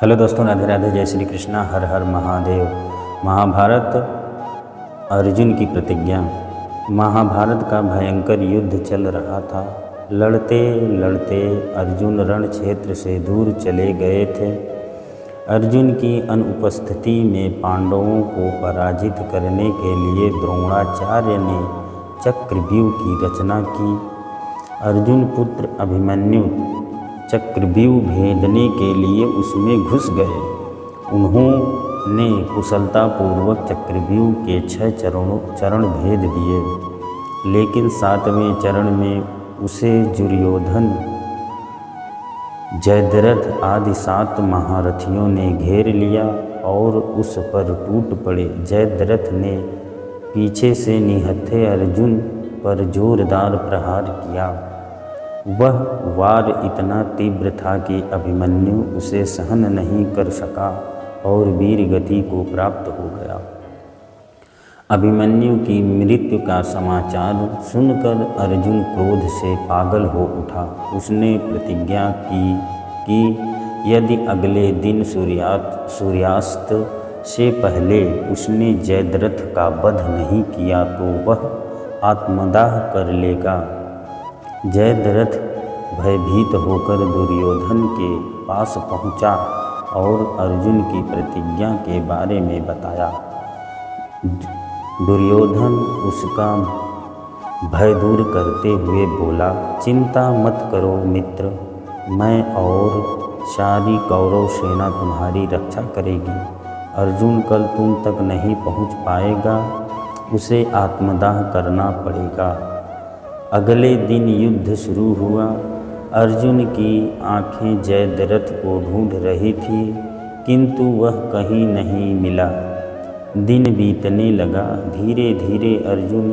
Hello दोस्तों, राधे राधे, जय श्री कृष्णा, हर हर महादेव। महाभारत, अर्जुन की प्रतिज्ञा। महाभारत का भयंकर युद्ध चल रहा था। लड़ते लड़ते अर्जुन रण क्षेत्र से दूर चले गए थे। अर्जुन की अनुपस्थिति में पांडवों को पराजित करने के लिए द्रोणाचार्य ने चक्रव्यूह की रचना की। अर्जुन पुत्र अभिमन्यु चक्रव्यूह भेदने के लिए उसमें घुस गए। उन्होंने कुशलतापूर्वक चक्रव्यूह के 6 चरण भेद दिए, लेकिन 7वें चरण में उसे दुर्योधन, जयद्रथ आदि 7 महारथियों ने घेर लिया और उस पर टूट पड़े। जयद्रथ ने पीछे से निहत्थे अर्जुन पर जोरदार प्रहार किया। वह वार इतना तीव्र था कि अभिमन्यु उसे सहन नहीं कर सका और वीर गति को प्राप्त हो गया। अभिमन्यु की मृत्यु का समाचार सुनकर अर्जुन क्रोध से पागल हो उठा। उसने प्रतिज्ञा की कि यदि अगले दिन सूर्यास्त से पहले उसने जयद्रथ का वध नहीं किया तो वह आत्मदाह कर लेगा। जयद्रथ भयभीत होकर दुर्योधन के पास पहुंचा और अर्जुन की प्रतिज्ञा के बारे में बताया। दुर्योधन उसका भय दूर करते हुए बोला, चिंता मत करो मित्र, मैं और सारी कौरव सेना तुम्हारी रक्षा करेगी। अर्जुन कल तुम तक नहीं पहुंच पाएगा, उसे आत्मदाह करना पड़ेगा। अगले दिन युद्ध शुरू हुआ। अर्जुन की आंखें जयद्रथ को ढूंढ रही थी, किंतु वह कहीं नहीं मिला। दिन बीतने लगा। धीरे धीरे अर्जुन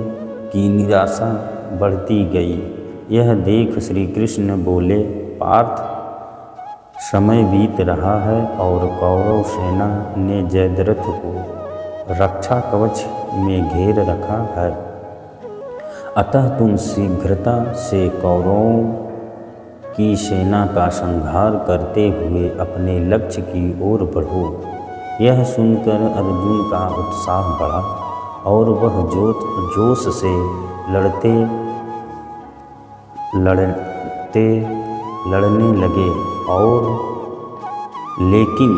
की निराशा बढ़ती गई। यह देख श्री कृष्ण बोले, पार्थ, समय बीत रहा है और कौरव सेना ने जयद्रथ को रक्षा कवच में घेर रखा है। अतः तुम शीघ्रता से कौरवों की सेना का संहार करते हुए अपने लक्ष्य की ओर बढ़ो। यह सुनकर अर्जुन का उत्साह बढ़ा और वह जोश से लड़ने लगे और लेकिन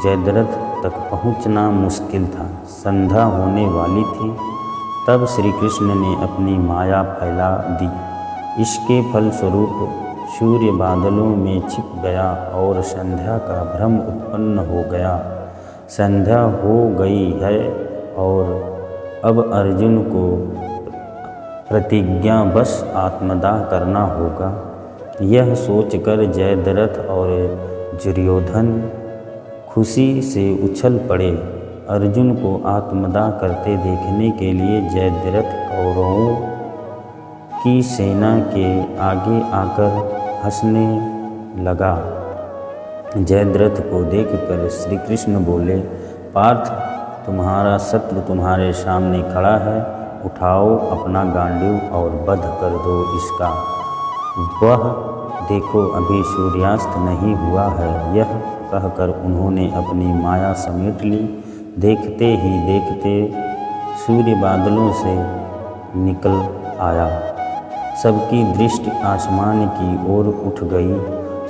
जयद्रथ तक पहुंचना मुश्किल था। संध्या होने वाली थी। तब श्री कृष्ण ने अपनी माया फैला दी। इसके फलस्वरूप सूर्य बादलों में छिप गया और संध्या का भ्रम उत्पन्न हो गया। संध्या हो गई है और अब अर्जुन को प्रतिज्ञावश आत्मदाह करना होगा। यह सोचकर जयद्रथ और दुर्योधन खुशी से उछल पड़े। अर्जुन को आत्मदाह करते देखने के लिए जयद्रथ कौरवों की सेना के आगे आकर हंसने लगा। जयद्रथ को देखकर श्री कृष्ण बोले, पार्थ, तुम्हारा शत्रु तुम्हारे सामने खड़ा है, उठाओ अपना गांडीव और वध कर दो इसका। वह देखो अभी सूर्यास्त नहीं हुआ है। यह कहकर उन्होंने अपनी माया समेट ली। देखते ही देखते सूर्य बादलों से निकल आया। सबकी दृष्टि आसमान की ओर उठ गई।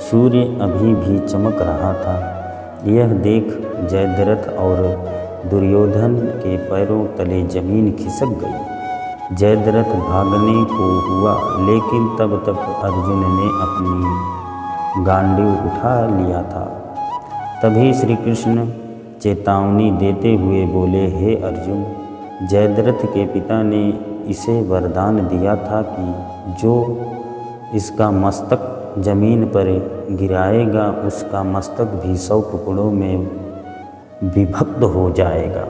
सूर्य अभी भी चमक रहा था। यह देख जयद्रथ और दुर्योधन के पैरों तले जमीन खिसक गई। जयद्रथ भागने को हुआ, लेकिन तब तक अर्जुन ने अपनी गांडीव उठा लिया था। तभी श्री कृष्ण चेतावनी देते हुए बोले, हे अर्जुन, जयद्रथ के पिता ने इसे वरदान दिया था कि जो इसका मस्तक जमीन पर गिराएगा उसका मस्तक भी 100 टुकड़ों में विभक्त हो जाएगा।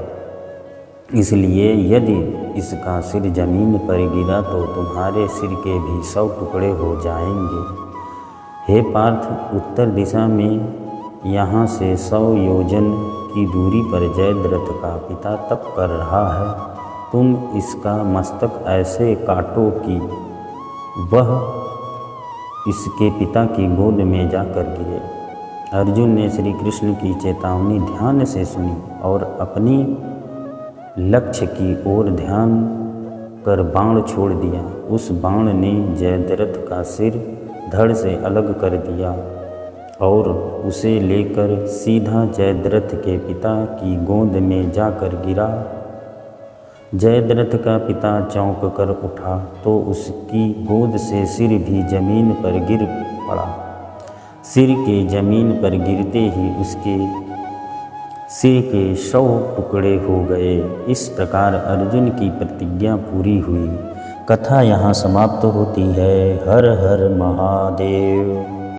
इसलिए यदि इसका सिर जमीन पर गिरा तो तुम्हारे सिर के भी 100 टुकड़े हो जाएंगे। हे पार्थ, उत्तर दिशा में यहाँ से 100 योजन की दूरी पर जयद्रथ का पिता तप कर रहा है। तुम इसका मस्तक ऐसे काटो कि वह इसके पिता की गोद में जाकर गिरे। अर्जुन ने श्री कृष्ण की चेतावनी ध्यान से सुनी और अपनी लक्ष्य की ओर ध्यान कर बाण छोड़ दिया। उस बाण ने जयद्रथ का सिर धड़ से अलग कर दिया और उसे लेकर सीधा जयद्रथ के पिता की गोद में जाकर गिरा। जयद्रथ का पिता चौंक कर उठा तो उसकी गोद से सिर भी जमीन पर गिर पड़ा। सिर के जमीन पर गिरते ही उसके सिर के 100 टुकड़े हो गए। इस प्रकार अर्जुन की प्रतिज्ञा पूरी हुई। कथा यहाँ समाप्त होती है। हर हर महादेव।